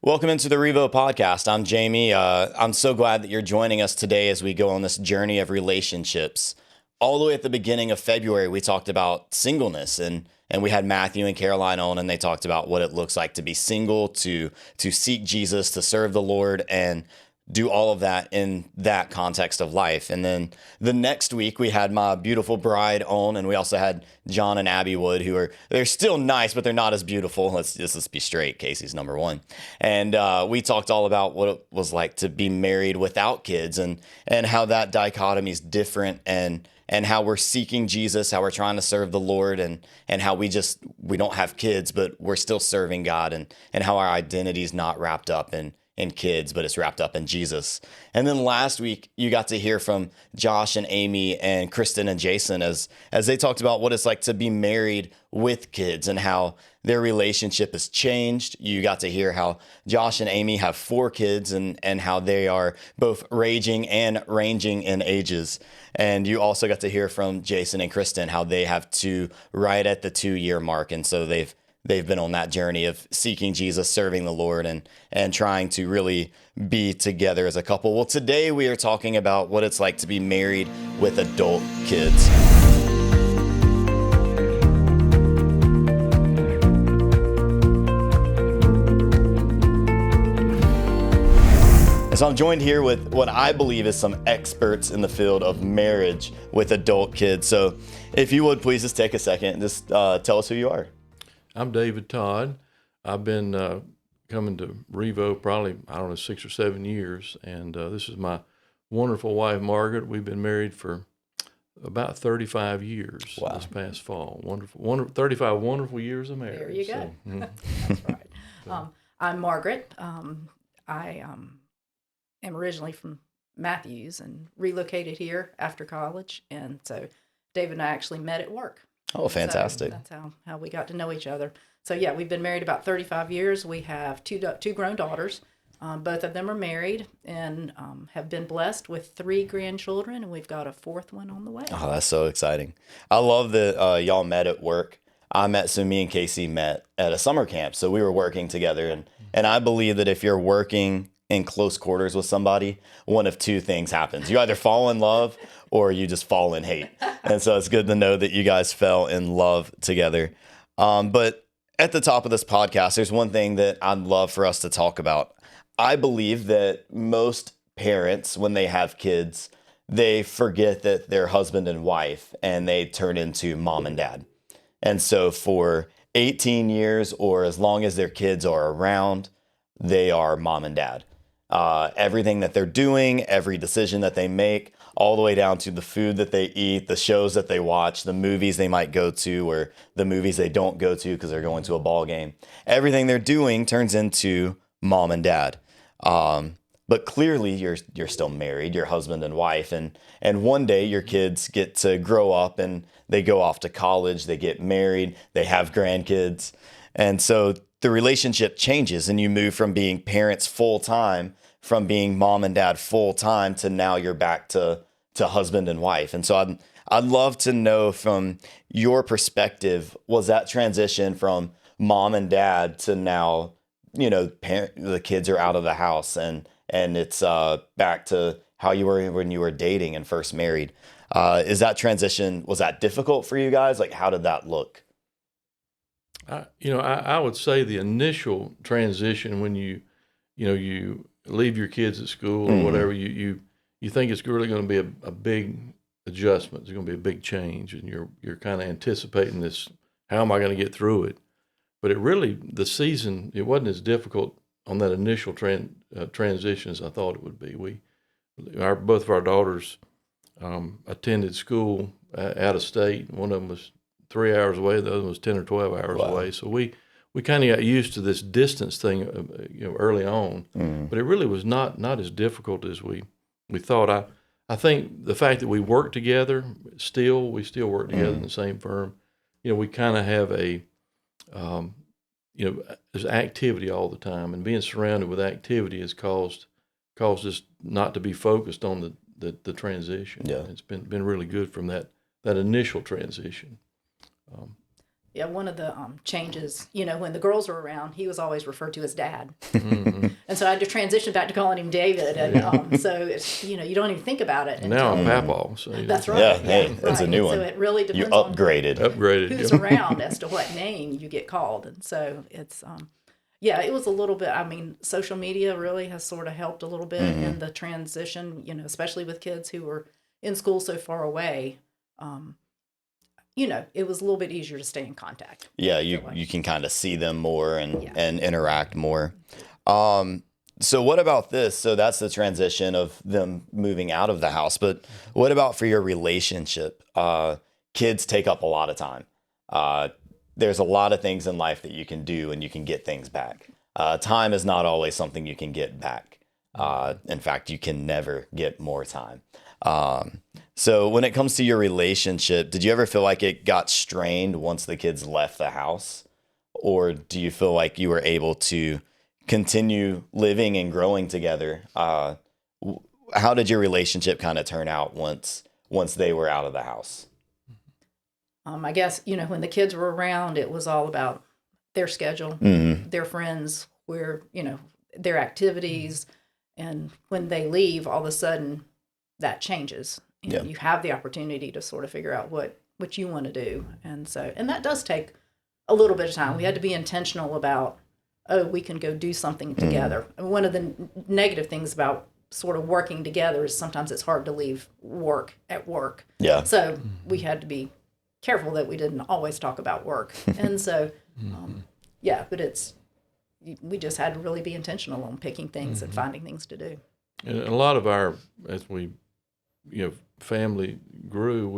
Welcome into the REVO Podcast. I'm Jamie. I'm so glad that you're joining us today as we go on this journey of relationships. All the way at the beginning of February, we talked about singleness, and we had Matthew and Caroline on, and they talked about what it looks like to be single, to seek Jesus, to serve the Lord, and do all of that in that context of life. And then the next week we had my beautiful bride on, and we also had John and Abby Wood, they're still nice, but they're not as beautiful. Let's be straight. Casey's number one. And we talked all about what it was like to be married without kids, and how that dichotomy is different, and how we're seeking Jesus, how we're trying to serve the Lord, and how we don't have kids, but we're still serving God, and how our identity is not wrapped up in kids, but it's wrapped up in Jesus. And then last week, you got to hear from Josh and Amy and Kristen and Jason as they talked about what it's like to be married with kids and how their relationship has changed. You got to hear how Josh and Amy have 4 kids and how they are both raging and ranging in ages. And you also got to hear from Jason and Kristen how they have 2 right at the 2-year mark. And so they've been on that journey of seeking Jesus, serving the Lord, and trying to really be together as a couple. Well, today we are talking about what it's like to be married with adult kids. And so I'm joined here with what I believe is some experts in the field of marriage with adult kids. So if you would, please just take a second and just tell us who you are. I'm David Todd. I've been coming to REVO probably, 6 or 7 years, and this is my wonderful wife, Margaret. We've been married for about 35 years. Wow. This past fall. Wonderful, 35 wonderful years of marriage. There you go. So, That's right. I'm Margaret. I am originally from Matthews and relocated here after college, and so David and I actually met at work. Oh, fantastic. So that's how we got to know each other. So, yeah, we've been married about 35 years. We have two grown daughters. Both of them are married and have been blessed with 3 grandchildren, and we've got a 4th one on the way. Oh, that's so exciting. I love that y'all met at work. Me and Casey met at a summer camp, so we were working together. And I believe that if you're working in close quarters with somebody, one of 2 things happens. You either fall in love or you just fall in hate. And so it's good to know that you guys fell in love together. But at the top of this podcast, there's one thing that I'd love for us to talk about. I believe that most parents, when they have kids, they forget that they're husband and wife and they turn into mom and dad. And so for 18 years or as long as their kids are around, they are mom and dad. Everything that they're doing, every decision that they make, all the way down to the food that they eat, the shows that they watch, the movies they might go to, or the movies they don't go to because they're going to a ball game. Everything they're doing turns into mom and dad. But clearly you're still married, you're husband and wife, and one day your kids get to grow up and they go off to college, they get married, they have grandkids. And so the relationship changes and you move from being parents full time, from being mom and dad full time, to now you're back to husband and wife. And so I'd love to know from your perspective, was that transition from mom and dad to now, the kids are out of the house and it's back to how you were when you were dating and first married. Is that transition, was that difficult for you guys? Like, how did that look? I would say the initial transition when you leave your kids at school or whatever, you think it's really going to be a big adjustment. It's going to be a big change, and you're kind of anticipating this. How am I going to get through it? But the season, it wasn't as difficult on that initial transition as I thought it would be. Both of our daughters attended school out of state. One of them was 3 hours away. The other one was 10 or 12 hours away. So we kind of got used to this distance thing, early on. But it really was not as difficult as we thought. I think the fact that we work together, we still work together in the same firm. We kind of have there's activity all the time, and being surrounded with activity has caused us not to be focused on the transition. Yeah. It's been really good from that initial transition. Yeah, one of the changes, when the girls were around, he was always referred to as Dad, Mm-hmm. and so I had to transition back to calling him David, and so it's you don't even think about it. Now I'm until, Papaw. So That's right. Yeah, hey, right. that's a new one. So it really You depends on upgraded. upgraded. who's yeah. around as to what name you get called, and so it's yeah, it was a little bit. I mean, social media really has sort of helped a little bit in the transition, especially with kids who were in school so far away. It was a little bit easier to stay in contact. Yeah, you can kind of see them more and Yeah. and interact more. So what about this? So that's the transition of them moving out of the house. But what about for your relationship? Kids take up a lot of time. There's a lot of things in life that you can do and you can get things back. Time is not always something you can get back. In fact, you can never get more time. So when it comes to your relationship, did you ever feel like it got strained once the kids left the house? Or do you feel like you were able to continue living and growing together? How did your relationship kind of turn out once they were out of the house? I guess, when the kids were around, it was all about their schedule, their friends, their activities. And when they leave, all of a sudden that changes. And you have the opportunity to sort of figure out what you want to do. And that does take a little bit of time. We had to be intentional about, we can go do something together. And one of the negative things about sort of working together is sometimes it's hard to leave work at work. Yeah. So we had to be careful that we didn't always talk about work. And so, but we just had to really be intentional on picking things and finding things to do. And a lot of as we, family grew,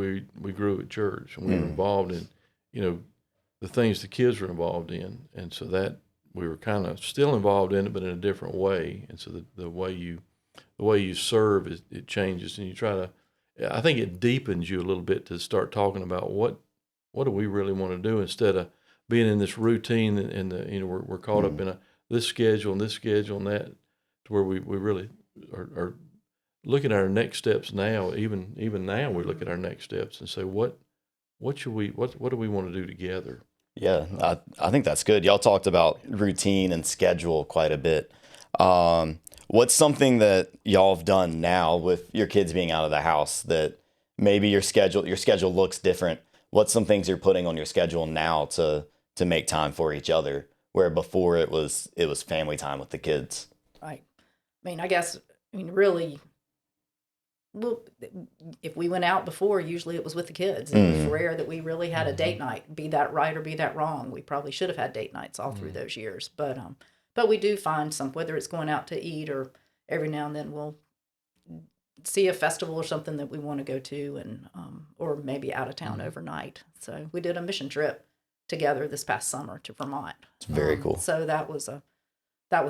we grew at church, and we were involved in, the things the kids were involved in, and so that we were kind of still involved in it, but in a different way. And so the way you serve it changes, and you try to. I think it deepens you a little bit to start talking about what do we really want to do, instead of being in this routine and we're caught up in this schedule and that, to where we really are looking at our next steps now. Even now we look at our next steps and say what do we want to do together. Yeah, I think that's good. Y'all talked about routine and schedule quite a bit. What's something that y'all have done now with your kids being out of the house that maybe your schedule looks different? What's some things you're putting on your schedule now to make time for each other, where before it was family time with the kids? Right. Really, well, if we went out before, usually it was with the kids. It was rare that we really had a date night, be that right or be that wrong. We probably should have had date nights all through those years. But we do find whether it's going out to eat or every now and then we'll see a festival or something that we want to go to, and or maybe out of town overnight. So we did a mission trip together this past summer to Vermont. It's very cool. So that was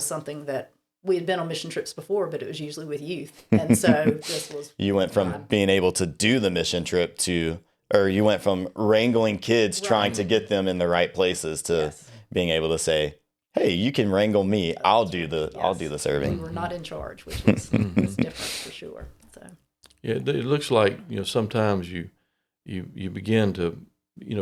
something that we had been on mission trips before, but it was usually with youth. And so this was You went from being able to do the mission trip or you went from wrangling kids, trying to get them in the right places, to being able to say, hey, you can wrangle me. I'll do the serving. We were not in charge, which was different for sure. So Yeah, it looks like sometimes you begin to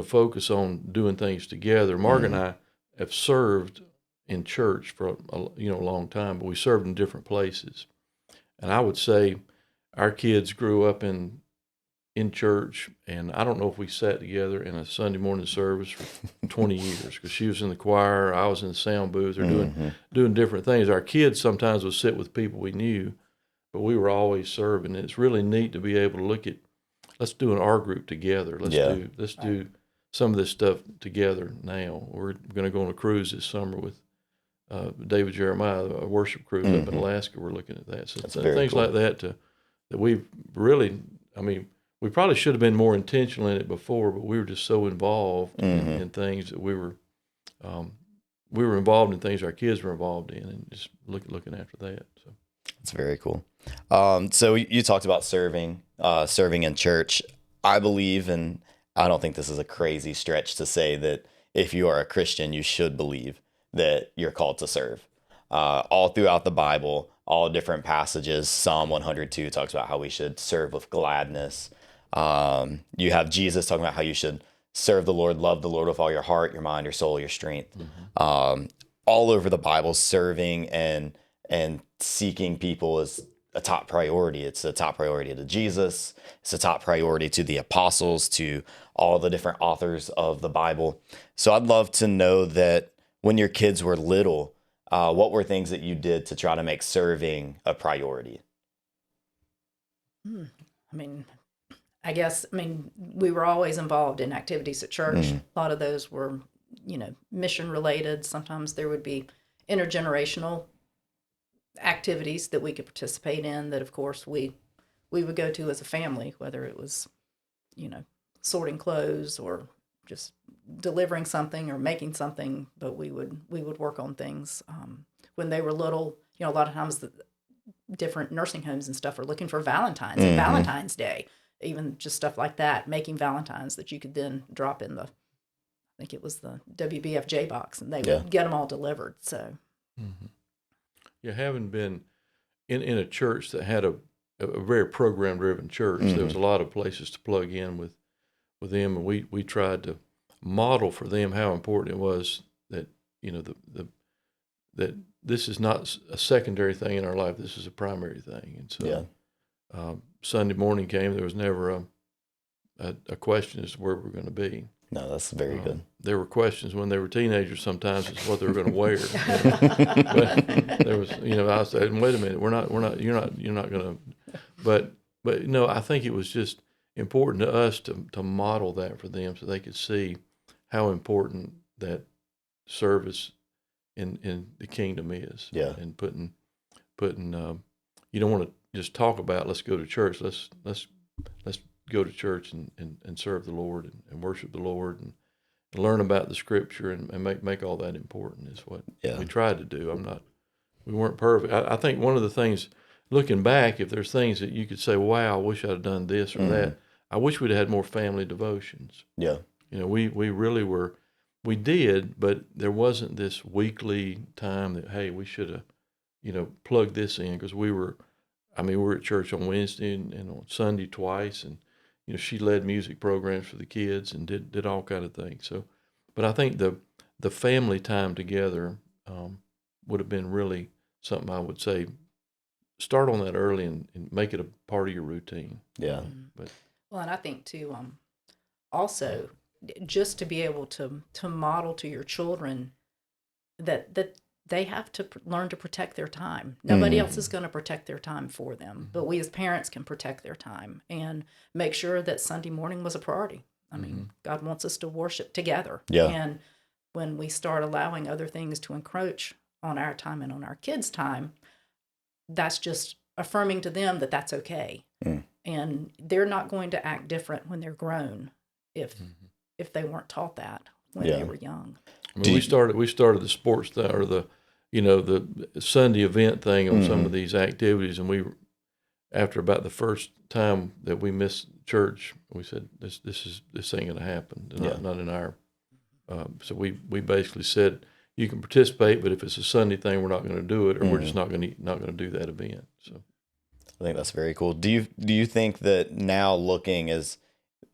focus on doing things together. Mark and I have served in church for a long time, but we served in different places. And I would say our kids grew up in church, and I don't know if we sat together in a Sunday morning service for 20 years, because she was in the choir, I was in the sound booth, or doing different things. Our kids sometimes would sit with people we knew, but we were always serving. And it's really neat to be able to look at, let's do an R group together. Let's do some of this stuff together now. We're going to go on a cruise this summer with David Jeremiah, a worship cruise up in Alaska. We're looking at that. So things cool. Like that that we've really, we probably should have been more intentional in it before, but we were just so involved in things that we were involved in things our kids were involved in, and just looking after that. So that's very cool. So you talked about serving in church. I believe, and I don't think this is a crazy stretch to say, that if you are a Christian, you should believe that you're called to serve. All throughout the Bible, all different passages, Psalm 102 talks about how we should serve with gladness. You have Jesus talking about how you should serve the Lord, love the Lord with all your heart, your mind, your soul, your strength. All over the Bible, serving and seeking people is a top priority. It's a top priority to Jesus. It's a top priority to the apostles, to all the different authors of the Bible. So I'd love to know that when your kids were little, what were things that you did to try to make serving a priority? I mean, we were always involved in activities at church. A lot of those were, mission related. Sometimes there would be intergenerational activities that we could participate in that, of course, we would go to as a family, whether it was, sorting clothes or just delivering something or making something, but we would work on things. When they were little, a lot of times the different nursing homes and stuff are looking for Valentine's and Valentine's Day, even just stuff like that, making Valentines that you could then drop in I think it was the WBFJ box, and they would get them all delivered. So, yeah, having been in a church that had a very program-driven church, there was a lot of places to plug in with them, and we tried to model for them how important it was that that this is not a secondary thing in our life. This is a primary thing. And so Sunday morning came, there was never a question as to where we're going to be. No, that's very good. There were questions when they were teenagers sometimes as to what they were going to wear. But there was, I said, wait a minute, you're not going to, but I think it was just important to us to model that for them so they could see how important that service in the kingdom is. Yeah. And putting you don't want to just talk about, let's go to church. Let's go to church and serve the Lord and worship the Lord and learn about the scripture and make all that important is what we tried to do. We weren't perfect. I think one of the things, looking back, if there's things that you could say, wow, I wish I'd have done this or that, I wish we'd had more family devotions. Yeah. We really were, we did, but there wasn't this weekly time that, hey, we should have, plugged this in, because we were at church on Wednesday and on Sunday twice, and she led music programs for the kids and did all kind of things. So, but I think the family time together would have been really something I would say start on that early and make it a part of your routine. Yeah. And I think too, also just to be able to model to your children that they have to learn to protect their time. Nobody else is going to protect their time for them, but we as parents can protect their time and make sure that Sunday morning was a priority. I mean, God wants us to worship together. Yeah. And when we start allowing other things to encroach on our time and on our kids' time, that's just affirming to them that that's okay. And they're not going to act different when they're grown if they weren't taught that when they were young. We started the sports or the Sunday event thing on some of these activities, and after about the first time that we missed church, we said this ain't going to happen. Not in our. So we basically said you can participate, but if it's a Sunday thing, we're not going to do it, or we're just not going to do that event. So I think that's very cool. Do you think that now, looking as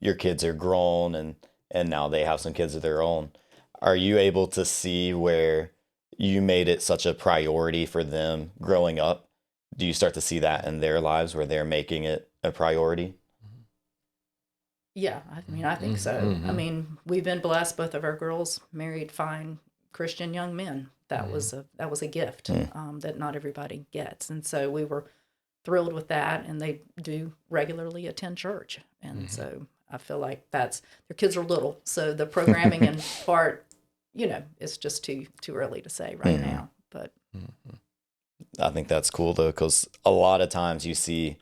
your kids are grown and now they have some kids of their own, are you able to see where you made it such a priority for them growing up? Do you start to see that in their lives where they're making it a priority? Yeah, I think so. I mean, we've been blessed. Both of our girls married fine Christian young men. That was a gift that not everybody gets, and so we were thrilled with that. And they do regularly attend church, and so I feel like their kids are little, so the programming and part, it's just too early to say right now. But I think that's cool though, because a lot of times you see,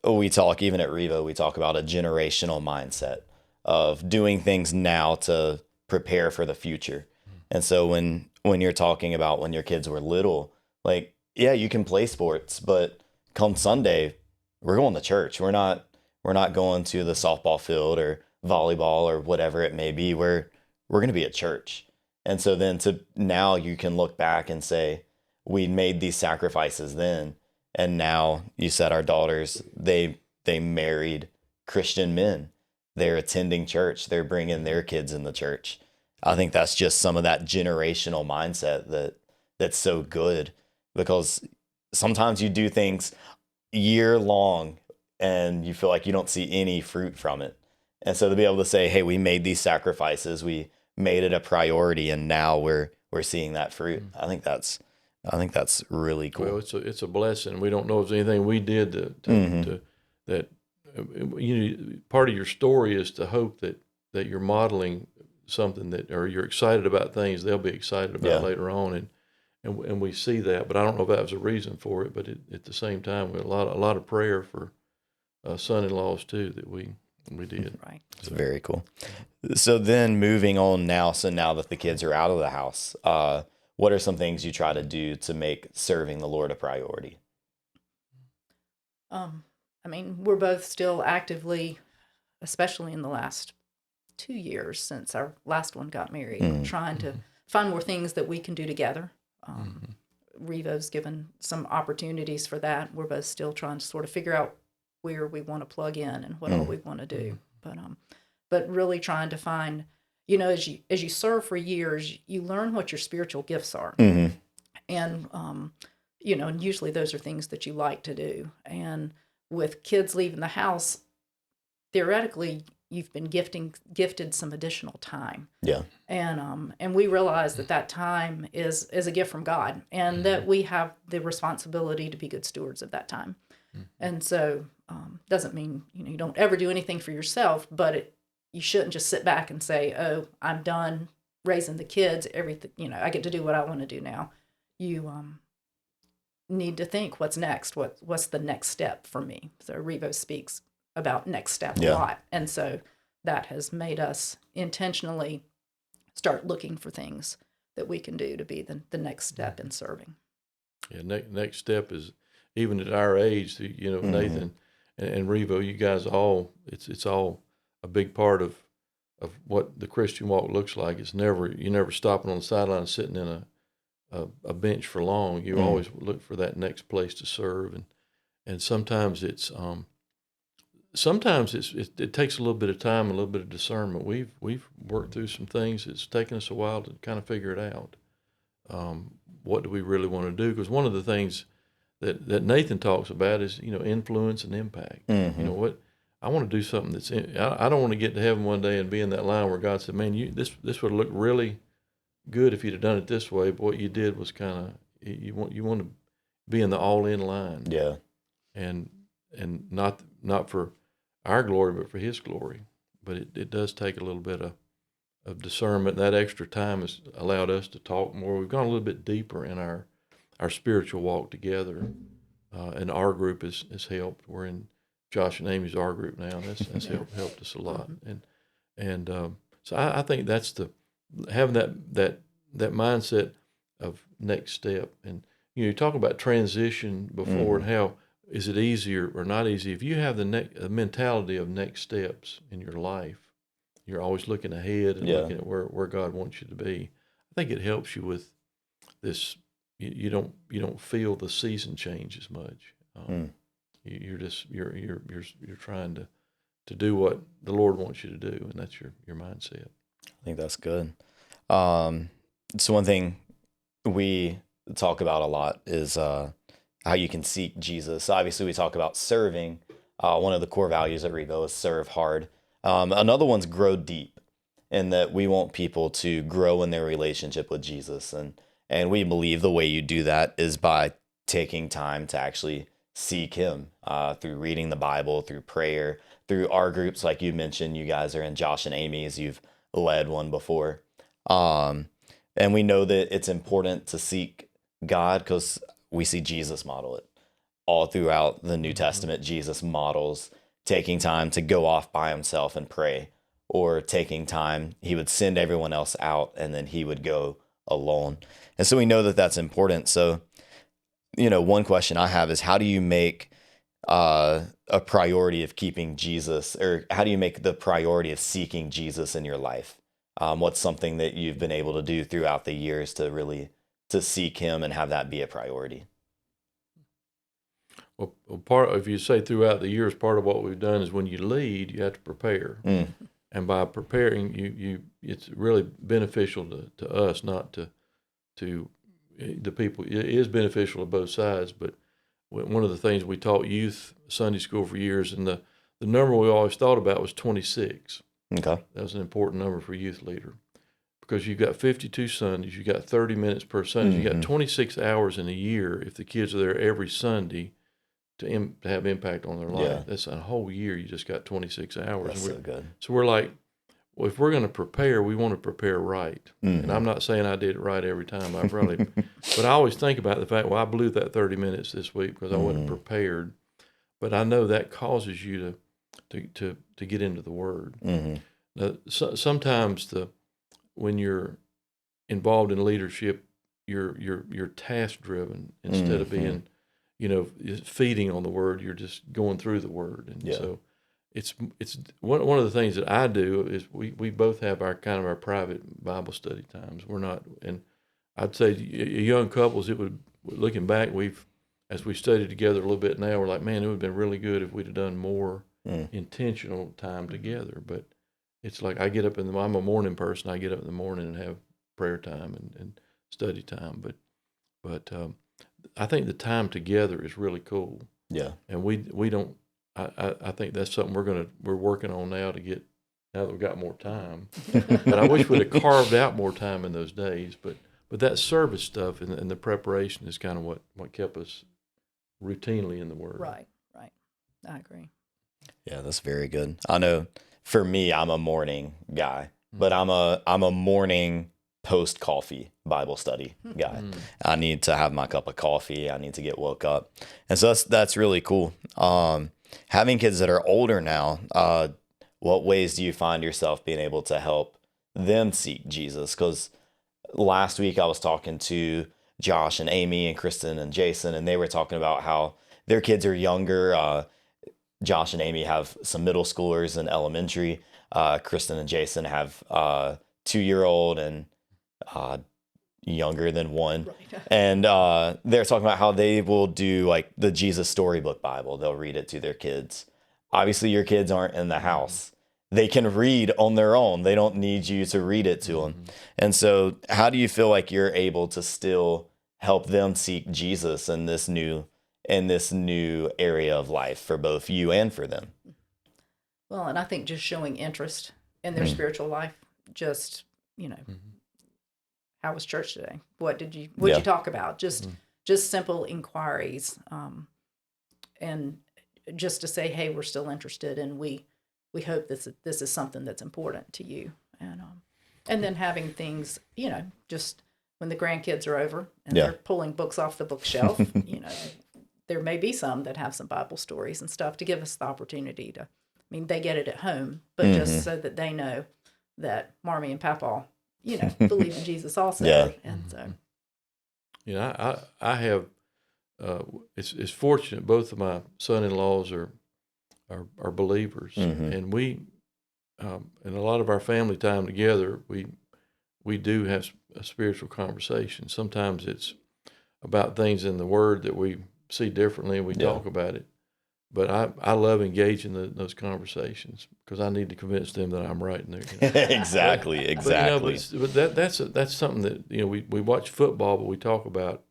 we talk, even at REVO, we talk about a generational mindset of doing things now to prepare for the future. And so when you're talking about when your kids were little, like, yeah, you can play sports, but come Sunday, we're going to church. We're not going to the softball field or volleyball or whatever it may be. We're going to be at church. And so then now you can look back and say, we made these sacrifices then. And now you said our daughters, they married Christian men. they're attending church, they're bringing their kids in the church. I think that's just some of that generational mindset that's so good, because sometimes you do things year long and you feel like you don't see any fruit from it. And so to be able to say, hey, we made these sacrifices, we made it a priority, and now we're seeing that fruit. I think that's really cool. Well, it's a blessing. We don't know if there's anything we did to that. Part of your story is to hope that you're modeling something that, or you're excited about things they'll be excited about later on, and we see that. But I don't know if that was a reason for it. But at the same time, we had a lot of prayer for son-in-laws too that we did. Right. It's very cool. So then moving on now, so now that the kids are out of the house, what are some things you try to do to make serving the Lord a priority? I mean, we're both still actively, especially in the last 2 years since our last one got married, trying to find more things that we can do together. REVO's given some opportunities for that. We're both still trying to sort of figure out where we want to plug in and what all we want to do. But really trying to find, as you serve for years, you learn what your spiritual gifts are. And, and usually those are things that you like to do. And with kids leaving the house, theoretically, you've been gifted some additional time. Yeah. And we realize that time is a gift from God, and that we have the responsibility to be good stewards of that time. And so doesn't mean you don't ever do anything for yourself, but you shouldn't just sit back and say, "Oh, I'm done raising the kids. Everything, I get to do what I want to do now." You need to think, what's next? What's the next step for me? So REVO speaks about next step a lot, and so that has made us intentionally start looking for things that we can do to be the next step in serving. Yeah, next step is, even at our age, Nathan and REVO, you guys all, it's all a big part of what the Christian walk looks like. You're never stopping on the sideline sitting in a bench for long. You always look for that next place to serve, and sometimes it takes a little bit of time, a little bit of discernment. We've worked through some things. It's taken us a while to kind of figure it out. What do we really want to do? Because one of the things that Nathan talks about is, influence and impact. What I want to do something I don't want to get to heaven one day and be in that line where God said, "Man, this would look really good if you'd have done it this way, but what you did was kind of, you want to be in the all-in line." Yeah. And not for our glory, but for His glory. But it does take a little bit of discernment. That extra time has allowed us to talk more. We've gone a little bit deeper in our spiritual walk together, and our group has helped. We're in Josh and Amy's R group now, and that's helped us a lot. And so I think that's having that mindset of next step. And you talk about transition before, and how is it easier or not easy? If you have the mentality of next steps in your life, you're always looking ahead and looking at where God wants you to be. I think it helps you with this. You don't feel the season change as much. You're trying to do what the Lord wants you to do, and that's your mindset. I think that's good. So one thing we talk about a lot is how you can seek Jesus. Obviously, we talk about serving. One of the core values at REVO is serve hard. Another one's grow deep, in that we want people to grow in their relationship with Jesus. And we believe the way you do that is by taking time to actually seek Him through reading the Bible, through prayer, through our groups. Like you mentioned, you guys are in Josh and Amy's. You've led one before. And we know that it's important to seek God because we see Jesus model it all throughout the New Testament. Jesus models taking time to go off by himself and pray, or taking time, he would send everyone else out and then he would go alone. And so we know that that's important. So, one question I have is, how do you make a priority of keeping Jesus, or how do you make the priority of seeking Jesus in your life? What's something that you've been able to do throughout the years to seek Him and have that be a priority? Well, if you say throughout the years, part of what we've done is when you lead, you have to prepare. And by preparing, it's really beneficial to us, not to the people. It is beneficial to both sides, but one of the things we taught youth Sunday school for years, and the number we always thought about was 26. Okay. That was an important number for a youth leader, because you've got 52 Sundays, you got 30 minutes per Sunday, you got 26 hours in a year if the kids are there every Sunday to have impact on their life. Yeah. That's a whole year. You just got 26 hours. That's so good. So we're like, well, if we're going to prepare, we want to prepare right. And I'm not saying I did it right every time. I probably, but I always think about the fact, well, I blew that 30 minutes this week because I wasn't prepared. But I know that causes you to get into the Word. Now, sometimes when you're involved in leadership, you're task driven instead of being, feeding on the Word. You're just going through the Word, and so it's one of the things that I do is we both have our private Bible study times. We're not, and I'd say young couples, looking back, as we studied together a little bit now, we're like, man, it would have been really good if we'd have done more intentional time together. But it's like I'm a morning person. I get up in the morning and have prayer time and study time. But I think the time together is really cool. Yeah. And we don't. I think that's something we're working on now that we've got more time. But I wish we'd have carved out more time in those days. But that service stuff and the preparation is kind of what kept us routinely in the Word. Right. I agree. Yeah, that's very good. I know for me, I'm a morning guy, but I'm a morning post coffee Bible study guy. I need to have my cup of coffee. I need to get woke up. And so that's really cool. Having kids that are older now, what ways do you find yourself being able to help them seek Jesus? Because last week I was talking to Josh and Amy and Kristen and Jason, and they were talking about how their kids are younger. Josh and Amy have some middle schoolers in elementary. Kristen and Jason have 2-year-old and younger than one. Right. And they're talking about how they will do like the Jesus Storybook Bible. They'll read it to their kids. Obviously, your kids aren't in the house. They can read on their own. They don't need you to read it to them. And so how do you feel like you're able to still help them seek Jesus in this new area of life for both you and for them? Well, and I think just showing interest in their spiritual life, just, how was church today? What did you talk about? Just simple inquiries, and just to say, hey, we're still interested, and we hope this is something that's important to you, and then having things, just when the grandkids are over and they're pulling books off the bookshelf, there may be some that have some Bible stories and stuff to give us the opportunity to. I mean, they get it at home, but just so that they know that Marmy and Papa, believe in Jesus also. Yeah. And so, I have. It's fortunate. Both of my son-in-laws are believers, and we, in a lot of our family time together, we do have a spiritual conversation. Sometimes it's about things in the Word that we see differently, and we talk about it. But I love engaging those conversations because I need to convince them that I'm right in there. Exactly. But that's something that we watch football, but we talk about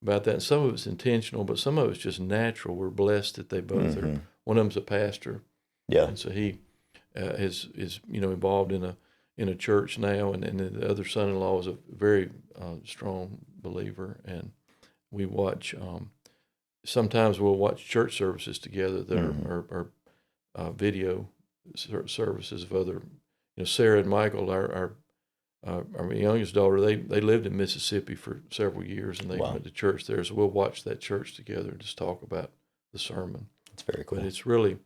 that. And some of it's intentional, but some of it's just natural. We're blessed that they both are. One of them's a pastor, and so he is involved in a church now, and the other son-in-law is a very strong believer, and we watch. Sometimes we'll watch church services together that are video services of other. Sarah and Michael, our youngest daughter, they lived in Mississippi for several years, and they went to church there. So we'll watch that church together and just talk about the sermon. It's very cool. But it's really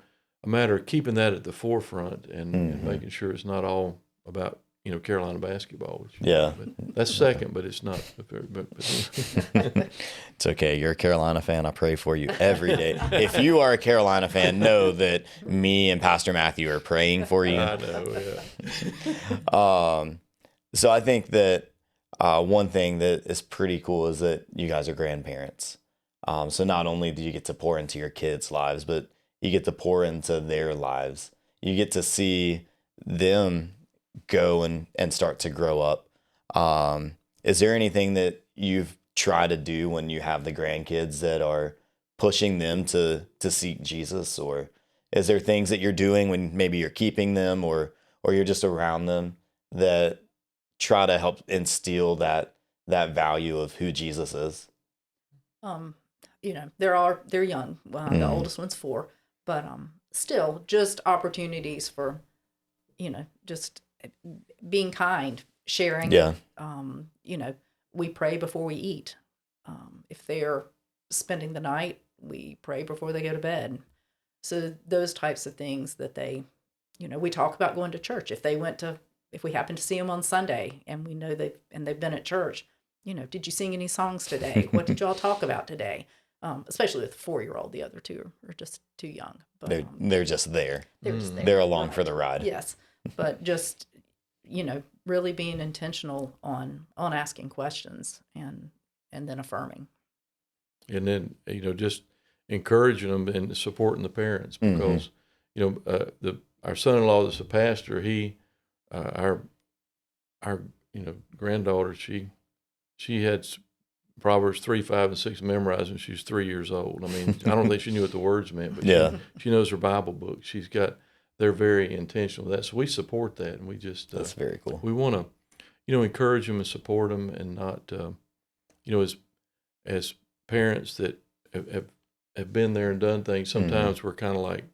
a matter of keeping that at the forefront and making sure it's not all about Carolina basketball. But that's second, but it's not. But it's okay. You're a Carolina fan. I pray for you every day. If you are a Carolina fan, know that me and Pastor Matthew are praying for you. I know. Yeah. So I think that one thing that is pretty cool is that you guys are grandparents. So not only do you get to pour into your kids' lives, but you get to pour into their lives. You get to see them go and start to grow up. Is there anything that you've tried to do when you have the grandkids that are pushing them to seek Jesus, or is there things that you're doing when maybe you're keeping them or you're just around them that try to help instill that value of who Jesus is? Um, they're young. The oldest one's 4, but still just opportunities for, just being kind, sharing. Yeah. We pray before we eat. If they're spending the night, we pray before they go to bed. So those types of things that they, we talk about going to church. If we happen to see them on Sunday and we know they've been at church, did you sing any songs today? What did y'all talk about today? Especially with the 4-year-old, the other 2 are just too young. But They're just there. they're just there. They're along Right. for the ride. Yes, but just really being intentional on asking questions and then affirming. And then, just encouraging them and supporting the parents, because, our son-in-law that's a pastor, he, our granddaughter, she had Proverbs 3, 5, and 6 memorized when she was 3 years old. I mean, I don't think she knew what the words meant, but Yeah. she knows her Bible book. They're very intentional with that. So we support that, and we just, That's very cool. we want to, encourage them and support them, and not, as parents that have been there and done things, sometimes we're kind of like,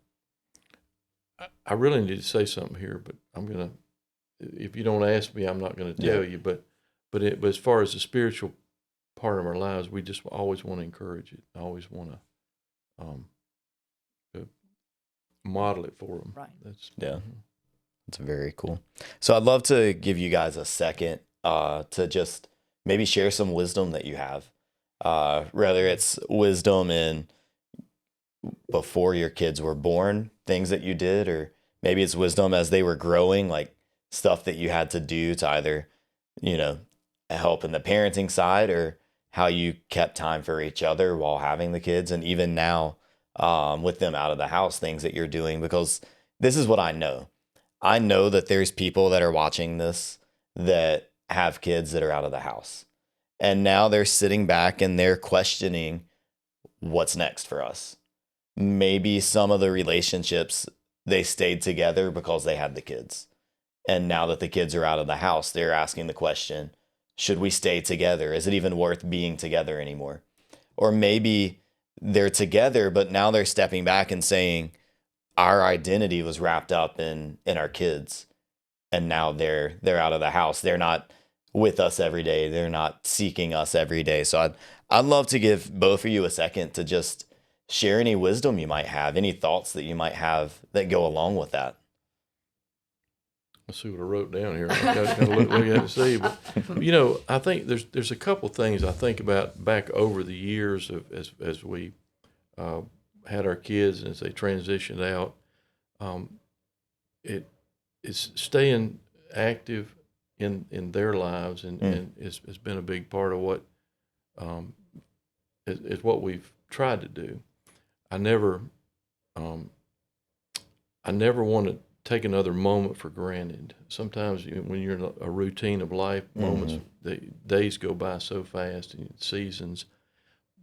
I really need to say something here, but if you don't ask me, I'm not going to tell you. But as far as the spiritual part of our lives, we just always want to encourage it. I always want to model it for them. Right. That's very cool. So I'd love to give you guys a second to just maybe share some wisdom that you have, whether it's wisdom in before your kids were born, things that you did, or maybe it's wisdom as they were growing, like stuff that you had to do to either, help in the parenting side, or how you kept time for each other while having the kids. And even now, with them out of the house, things that you're doing, because this is what I know. I know that there's people that are watching this that have kids that are out of the house. And now they're sitting back and they're questioning what's next for us. Maybe some of the relationships, they stayed together because they had the kids. And now that the kids are out of the house, they're asking the question, should we stay together? Is it even worth being together anymore? Or maybe they're together, but now they're stepping back and saying, our identity was wrapped up in our kids. And now they're out of the house. They're not with us every day. They're not seeking us every day. So I'd love to give both of you a second to just share any wisdom you might have, any thoughts that you might have that go along with that. Let's see what I wrote down here. I got to look at it and see. But, I think there's a couple things I think about back over the years of as we had our kids and as they transitioned out. It's staying active in their lives, and it's been a big part of what is what we've tried to do. I never want to take another moment for granted. Sometimes when you're in a routine of life, moments, the days go by so fast, and seasons.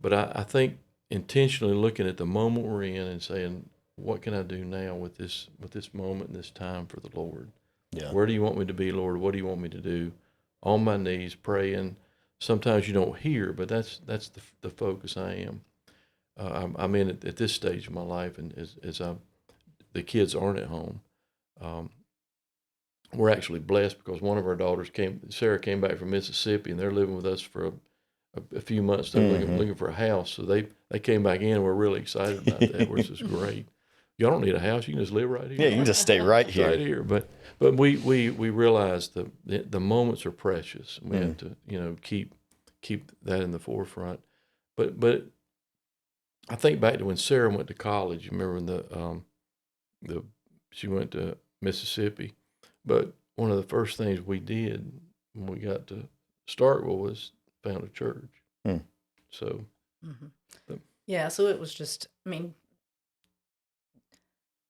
But I think intentionally looking at the moment we're in and saying, what can I do now with this moment and this time for the Lord? Yeah. Where do you want me to be, Lord? What do you want me to do? On my knees, praying. Sometimes you don't hear, but that's the focus I am. I'm in at this stage of my life, and as the kids aren't at home, we're actually blessed because one of our daughters Sarah came back from Mississippi, and they're living with us for a few months. They're looking for a house, so they came back in. We're really excited about that, which is great. Y'all don't need a house; you can just live right here. Yeah, you can just stay right here. Right here, but we realize the moments are precious. We have to keep that in the forefront. But I think back to when Sarah went to college. You remember when she went to Mississippi, but one of the first things we did when we got to Starkville was found a church. So Yeah, so it was just, I mean,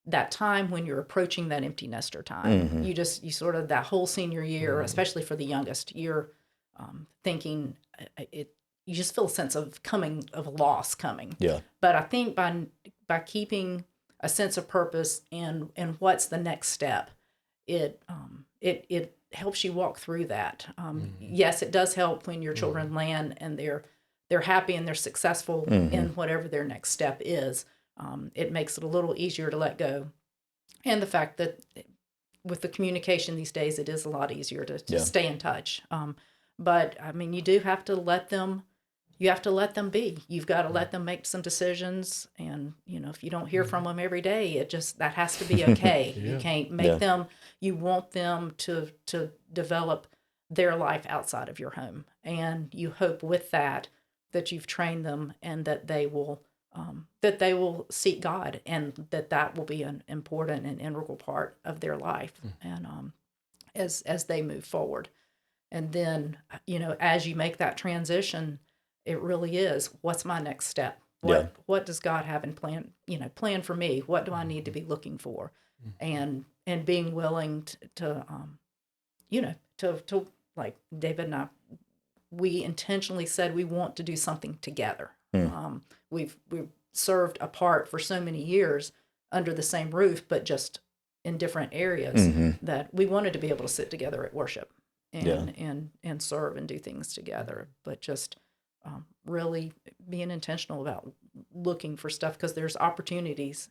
that time when you're approaching that empty nester time, you sort of, that whole senior year, especially for the youngest, you're thinking you just feel a sense of loss coming. Yeah. But I think by keeping a sense of purpose and what's the next step, it helps you walk through that. Yes, it does help when your children land and they're happy and they're successful in whatever their next step is. It makes it a little easier to let go. And the fact that with the communication these days, it is a lot easier to stay in touch. But I mean, you do have to let them be. You've got to let them make some decisions. And, if you don't hear from them every day, that has to be okay. You can't make them, you want them to develop their life outside of your home. And you hope with that you've trained them and that they will seek God, and that will be an important and integral part of their life, and as they move forward. And then, as you make that transition, it really is, what's my next step? What does God have in plan for me? What do I need to be looking for? And being willing to like David and I, we intentionally said we want to do something together. We've served apart for so many years under the same roof, but just in different areas, that we wanted to be able to sit together at worship and serve and do things together, but just really being intentional about looking for stuff, because there's opportunities,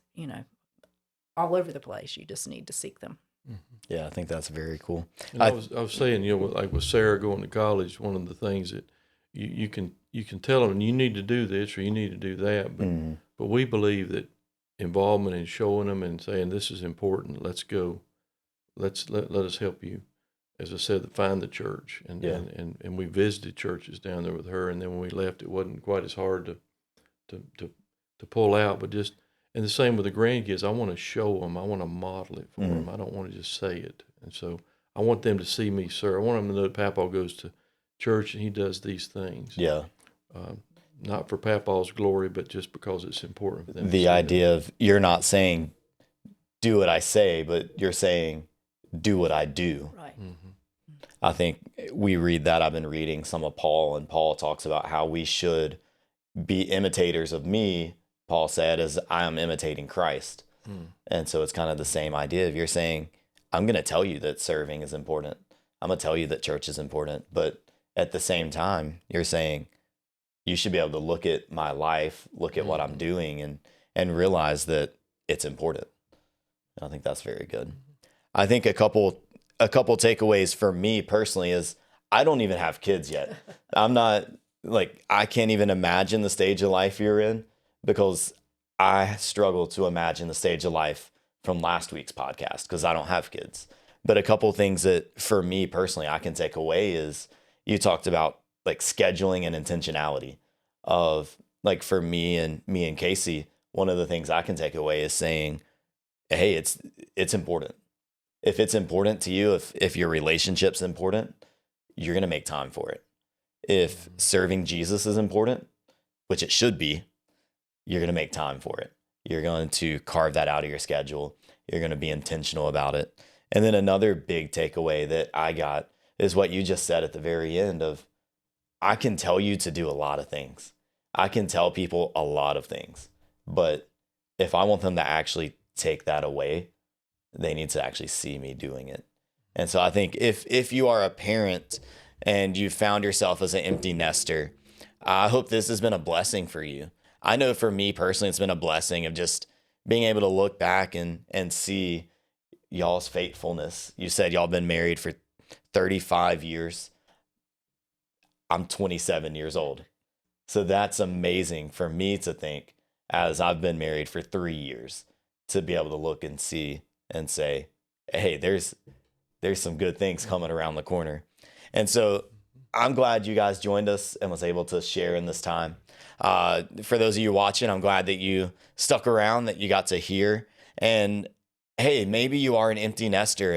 all over the place. You just need to seek them. Yeah, I think that's very cool. I was saying, like with Sarah going to college, one of the things that you can tell them, you need to do this or you need to do that, but we believe that involvement in showing them and saying this is important, let's go, let us help you. As I said, find the church, and we visited churches down there with her, and then when we left, it wasn't quite as hard to pull out, but just. And the same with the grandkids. I want to show them. I want to model it for them. I don't want to just say it. And so I want them to see me serve. I want them to know that Papa goes to church and he does these things. Yeah. Not for Papa's glory, but just because it's important for them. The idea of, you're not saying, do what I say, but you're saying, do what I do. Right. I think we read that. I've been reading some of Paul, and Paul talks about how we should be imitators of me, Paul said, as I am imitating Christ. And so it's kind of the same idea of, you're saying, I'm going to tell you that serving is important. I'm going to tell you that church is important. But at the same time, you're saying you should be able to look at my life, look at what I'm doing, and realize that it's important. And I think that's very good. I think a couple takeaways for me personally is, I don't even have kids yet. I'm not, I can't even imagine the stage of life you're in, because I struggle to imagine the stage of life from last week's podcast, because I don't have kids. But a couple things that for me personally I can take away is, you talked about scheduling and intentionality of, for me and Casey, one of the things I can take away is saying, hey, it's important. If it's important to you, if your relationship's important, you're going to make time for it. If serving Jesus is important, which it should be, you're going to make time for it. You're going to carve that out of your schedule. You're going to be intentional about it. And then another big takeaway that I got is what you just said at the very end of, I can tell you to do a lot of things. I can tell people a lot of things. But if I want them to actually take that away, they need to actually see me doing it. And so I think if you are a parent and you found yourself as an empty nester, I hope this has been a blessing for you. I know for me personally, it's been a blessing of just being able to look back and see y'all's faithfulness. You said y'all been married for 35 years. I'm 27 years old. So that's amazing for me to think, as I've been married for 3 years, to be able to look and see and say, hey, there's some good things coming around the corner. And so I'm glad you guys joined us and was able to share in this time. For those of you watching, I'm glad that you stuck around, that you got to hear. And hey, maybe you are an empty nester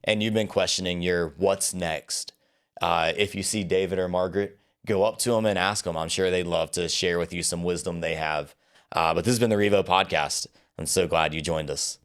and you've been questioning your what's next. If you see David or Margaret, go up to them and ask them. I'm sure they'd love to share with you some wisdom they have But this has been the REVO Podcast. I'm so glad you joined us.